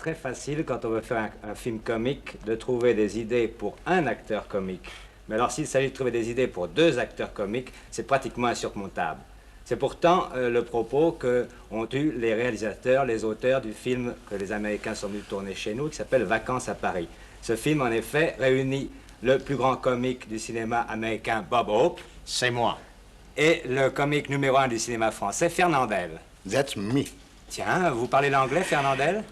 très facile quand on veut faire un film comique de trouver des idées pour un acteur comique. Mais alors s'il s'agit de trouver des idées pour deux acteurs comiques, c'est pratiquement insurmontable. C'est pourtant le propos qu'ont eu les réalisateurs, les auteurs du film que les Américains sont venus tourner chez nous, qui s'appelle Vacances à Paris. Ce film, en effet, réunit le plus grand comique du cinéma américain, Bob Hope. C'est moi. Et le comique numéro 1 du cinéma français, Fernandel. That's me. Tiens, vous parlez l'anglais, Fernandel?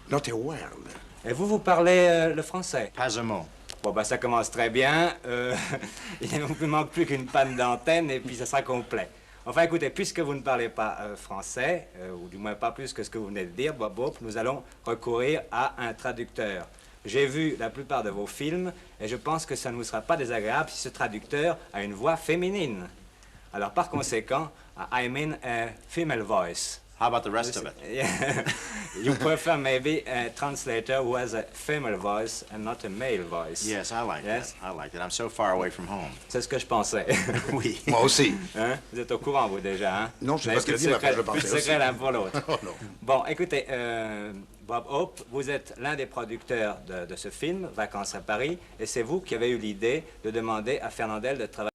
Not a word. Et vous parlez le français? Pas un mot. Bon, ben, ça commence très bien. Il ne vous manque plus qu'une panne d'antenne et puis ça sera complet. Enfin, écoutez, puisque vous ne parlez pas français, ou du moins pas plus que ce que vous venez de dire, Bob Hope, nous allons recourir à un traducteur. J'ai vu la plupart de vos films et je pense que ça ne vous sera pas désagréable si ce traducteur a une voix féminine. Alors, par conséquent, I mean a female voice. How about the rest of it? Yeah. You prefer maybe a translator who has a female voice and not a male voice. Yes, I like Yes? that. I like that. I'm so far away from home. C'est ce que je pensais. Oui. Moi aussi. Hein? Vous êtes au courant, vous, déjà, hein? Non, je sais pas ce qu'elle dit, mais après, je le pensais Plus de secret aussi. l'un pour l'autre. Oh, non. Bon, écoutez, Bob Hope, vous êtes l'un des producteurs de ce film, Vacances à Paris, et c'est vous qui avez eu l'idée de demander à Fernandel de travailler.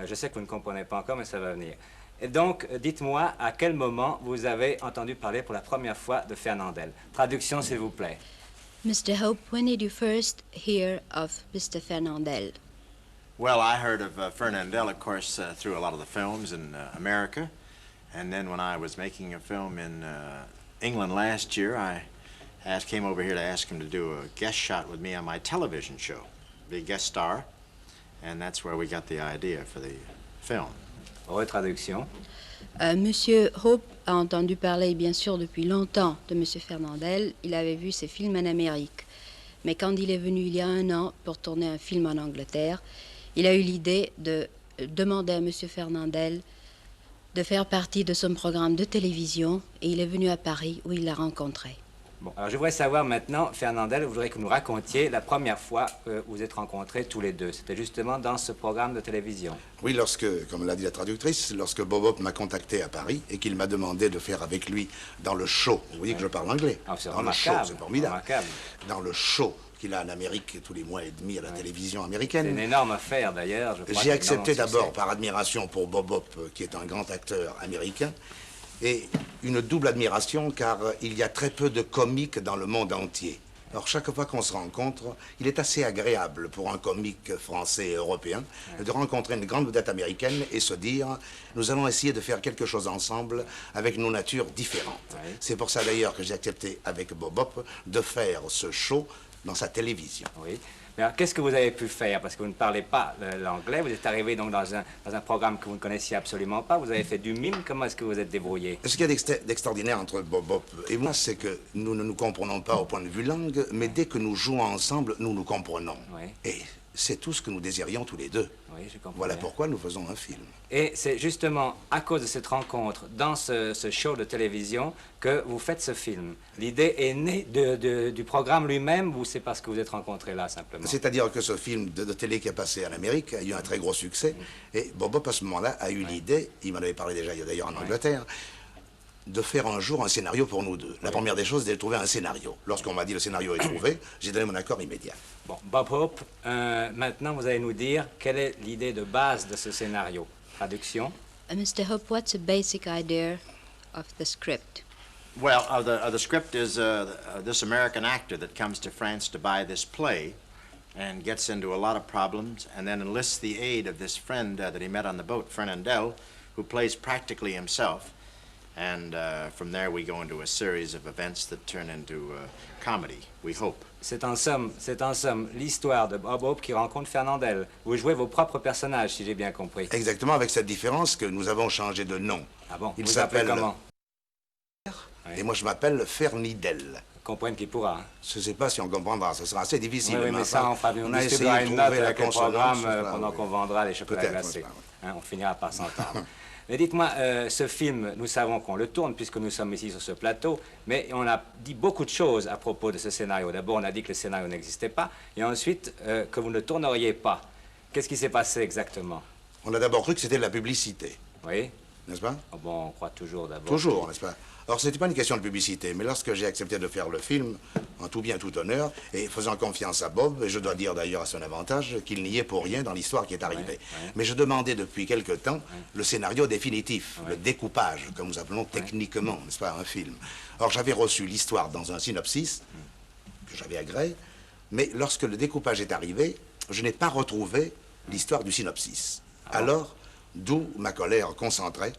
Je sais que vous ne comprenez pas encore, mais ça va venir. Et donc, dites-moi à quel moment vous avez entendu parler pour la première fois de Fernandel. Traduction, s'il vous plaît. Mr. Hope, when did you first hear of Mr. Fernandel? Well, I heard of Fernandel, of course, through a lot of the films in America. And then when I was making a film in England last year, I came over here to ask him to do a guest shot with me on my television show, be a guest star. And that's where we got the idea for the film. Retraduction. Monsieur Hope a entendu parler, bien sûr, depuis longtemps de Monsieur Fernandel. Il avait vu ses films en Amérique. Mais quand il est venu il y a 1 an pour tourner un film en Angleterre, il a eu l'idée de demander à Monsieur Fernandel de faire partie de son programme de télévision et il est venu à Paris où il l'a rencontré. Bon, alors je voudrais savoir maintenant, Fernandel, je voudrais que vous nous racontiez la première fois que vous êtes rencontrés tous les deux. C'était justement dans ce programme de télévision. Oui, lorsque, comme l'a dit la traductrice, lorsque Bob Hope m'a contacté à Paris et qu'il m'a demandé de faire avec lui dans le show. Vous voyez que je parle anglais. Ah, c'est dans le show, remarquable. c'est formidable. Remarquable. Dans le show qu'il a en Amérique tous les mois et demi à la télévision C'est américaine. une énorme affaire, d'ailleurs. je crois, J'ai un accepté énorme d'abord succès. par admiration pour Bob Hope, qui est un grand acteur américain, et une double admiration car il y a très peu de comiques dans le monde entier. Alors chaque fois qu'on se rencontre, il est assez agréable pour un comique français et européen de rencontrer une grande vedette américaine et se dire nous allons essayer de faire quelque chose ensemble avec nos natures différentes. Ouais. C'est pour ça d'ailleurs que j'ai accepté avec Bob Hope de faire ce show dans sa télévision. Oui. Mais alors, qu'est-ce que vous avez pu faire? Parce que vous ne parlez pas l'anglais. Vous êtes arrivé donc dans un programme que vous ne connaissiez absolument pas. Vous avez fait du mime. Comment est-ce que vous êtes débrouillé? Ce qu'il y a d'extraordinaire entre Bob Hope et moi, c'est que nous ne nous comprenons pas au point de vue langue, mais dès que nous jouons ensemble, nous nous comprenons. Oui. Et c'est tout ce que nous désirions tous les deux. Oui, je comprends Voilà bien. pourquoi nous faisons un film. Et c'est justement à cause de cette rencontre dans ce show de télévision que vous faites ce film. L'idée est née du programme lui-même ou c'est parce que vous êtes rencontrés là simplement? C'est-à-dire que ce film de télé qui est passé en Amérique a eu un très gros succès. Et Bob Hope, à ce moment-là, a eu l'idée, il m'en avait parlé déjà d'ailleurs en Angleterre, de faire un jour un scénario pour nous deux. La première des choses, c'est de trouver un scénario. Lorsqu'on m'a dit le scénario est trouvé, j'ai donné mon accord immédiat. Bon, Bob Hope, maintenant vous allez nous dire quelle est l'idée de base de ce scénario. Traduction. Mr. Hope, what's the basic idea of the script? Well, the script is this American actor that comes to France to buy this play and gets into a lot of problems and then enlists the aid of this friend that he met on the boat, Fernandel, who plays practically himself. And from there we go into a series of events that turn into comedy, we hope. C'est en somme l'histoire de Bob Hope qui rencontre Fernandel. Vous jouez vos propres personnages, si j'ai bien compris. Exactement, avec cette différence que nous avons changé de nom. Ah bon? Il Vous appelez s'appelle... comment? Et moi, je m'appelle Fernidel. Comprenne qui pourra. Hein. Je ne sais pas si on comprendra, ce sera assez difficile. Oui, mais ça, on a essayé distribuera de une trouver note la avec le consonance. programme Voilà, pendant oui. qu'on vendra les chocolats Peut-être, glacés. voilà, oui. Hein, on finira par s'entendre. Mais dites-moi, ce film, nous savons qu'on le tourne puisque nous sommes ici sur ce plateau, mais on a dit beaucoup de choses à propos de ce scénario. D'abord, on a dit que le scénario n'existait pas, et ensuite que vous ne le tourneriez pas. Qu'est-ce qui s'est passé exactement? On a d'abord cru que c'était de la publicité, Oui? n'est-ce pas? Oh bon, on croit toujours d'abord. Toujours, n'est-ce pas? Alors, c'était pas une question de publicité, mais lorsque j'ai accepté de faire le film, en tout bien, tout honneur, et faisant confiance à Bob, et je dois dire d'ailleurs à son avantage qu'il n'y est pour rien dans l'histoire qui est arrivée. Mais je demandais depuis quelque temps le scénario définitif, le découpage, comme nous appelons techniquement, n'est-ce pas, un film. Alors, j'avais reçu l'histoire dans un synopsis, que j'avais agréé, mais lorsque le découpage est arrivé, je n'ai pas retrouvé l'histoire du synopsis. Alors, d'où ma colère concentrée,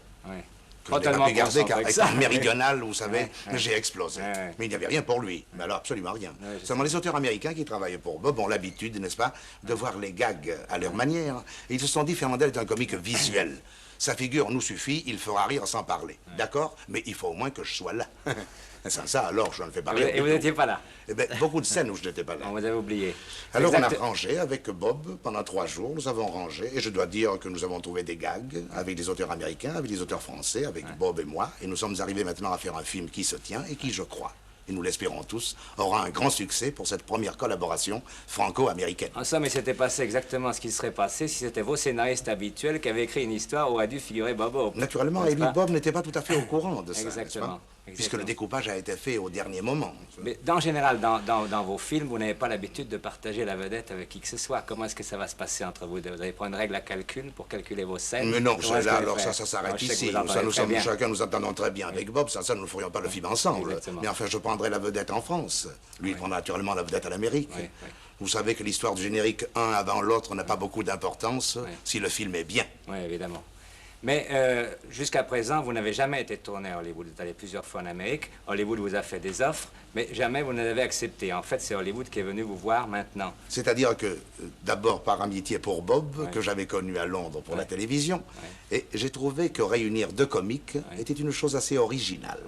que je n'ai pas pu garder, car étant méridional, vous savez, j'ai explosé. Mais il n'y avait rien pour lui, mais alors absolument rien. Seulement les auteurs américains qui travaillent pour Bob ont l'habitude, n'est-ce pas, de voir les gags à leur manière. Et ils se sont dit, Fernandel est un comique visuel. Sa figure nous suffit, il fera rire sans parler. D'accord? Mais il faut au moins que je sois là. Sans ça, alors, je ne fais pas rire. Et vous n'étiez pas là? Eh bien, beaucoup de scènes où je n'étais pas là. On vous avait oublié. Alors, on a rangé avec Bob pendant 3 jours. Nous avons rangé. Et je dois dire que nous avons trouvé des gags avec des auteurs américains, avec des auteurs français, avec Bob et moi. Et nous sommes arrivés maintenant à faire un film qui se tient et qui, je crois, et nous l'espérons tous, aura un grand succès pour cette première collaboration franco-américaine. En somme, il s'était passé exactement ce qui serait passé si c'était vos scénaristes habituels qui avaient écrit une histoire où a dû figurer Bob Hope. Naturellement, et lui, Bob n'était pas tout à fait au courant de ça. Exactement. Puisque le découpage a été fait au dernier moment. Mais en général, dans vos films, vous n'avez pas l'habitude de partager la vedette avec qui que ce soit. Comment est-ce que ça va se passer entre vous deux? Vous allez prendre une règle à calcul pour calculer vos scènes? Mais non, alors ça s'arrête ici. Chacun nous entendons très bien avec Bob, ça nous ne ferions pas le film ensemble. Exactement. Mais enfin, je prendrai la vedette en France. Lui, il prendra naturellement la vedette à l'Amérique. Vous savez que l'histoire du générique, un avant l'autre, n'a pas beaucoup d'importance si le film est bien. Oui, évidemment. Mais jusqu'à présent, vous n'avez jamais été tourné à Hollywood. Vous êtes allé plusieurs fois en Amérique. Hollywood vous a fait des offres, mais jamais vous ne l'avez accepté. En fait, c'est Hollywood qui est venu vous voir maintenant. C'est-à-dire que, d'abord par amitié pour Bob, que j'avais connu à Londres pour la télévision, et j'ai trouvé que réunir 2 comiques était une chose assez originale.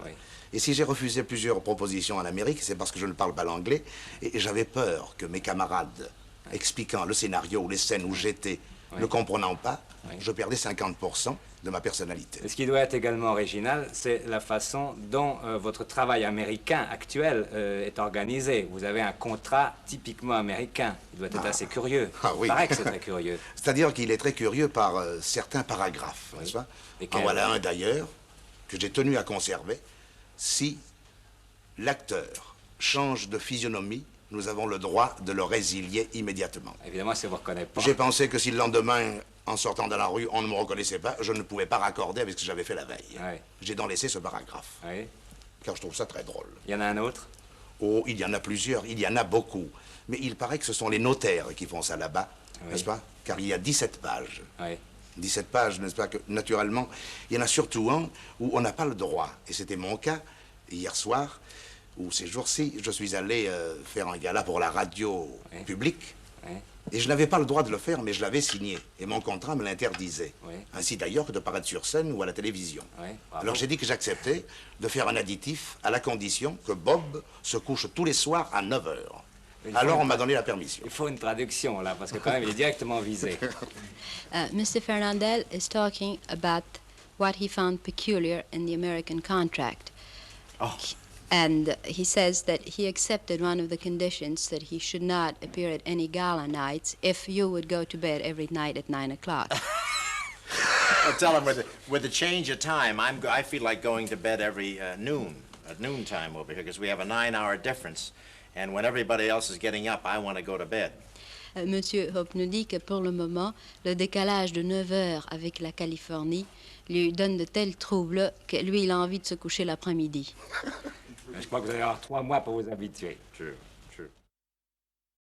Et si j'ai refusé plusieurs propositions en Amérique, c'est parce que je ne parle pas l'anglais, et j'avais peur que mes camarades, expliquant le scénario ou les scènes où j'étais, ne comprenant pas, je perdais 50% de ma personnalité. Et ce qui doit être également original, c'est la façon dont votre travail américain actuel est organisé. Vous avez un contrat typiquement américain. Il doit être assez curieux. Oui. Il paraît que c'est très curieux. C'est-à-dire qu'il est très curieux par certains paragraphes, n'est-ce pas? En voilà un d'ailleurs, que j'ai tenu à conserver. Si l'acteur change de physionomie, nous avons le droit de le résilier immédiatement. Évidemment, si on ne vous reconnaît pas. J'ai pensé que si le lendemain, en sortant dans la rue, on ne me reconnaissait pas, je ne pouvais pas raccorder avec ce que j'avais fait la veille. J'ai donc laissé ce paragraphe. Car je trouve ça très drôle. Il y en a un autre? Oh, il y en a plusieurs, il y en a beaucoup. Mais il paraît que ce sont les notaires qui font ça là-bas, n'est-ce pas? Car il y a 17 pages. 17 pages, n'est-ce pas? Que, naturellement, il y en a surtout un où on n'a pas le droit. Et c'était mon cas, hier soir, où ces jours-ci, je suis allé faire un gala pour la radio publique. Et je n'avais pas le droit de le faire, mais je l'avais signé. Et mon contrat me l'interdisait. Ainsi d'ailleurs que de paraître sur scène ou à la télévision. Alors j'ai dit que j'acceptais de faire un additif à la condition que Bob se couche tous les soirs à 9 h. Alors on m'a donné la permission. Il faut une traduction là, parce que quand même il est directement visé. Mr. Fernandel is talking about what he found peculiar in the American contract. And he says that he accepted one of the conditions that he should not appear at any gala nights if you would go to bed every night at 9 o'clock. Well, tell him with the change of time, I feel like going to bed every noon, at noontime over here, because we have a 9-hour difference. And when everybody else is getting up, I want to go to bed. Monsieur Hope nous dit que pour le moment, le décalage de 9 heures avec la Californie lui donne de tels troubles que lui, il a envie de se coucher l'après-midi. Je crois que vous allez avoir 3 mois pour vous habituer.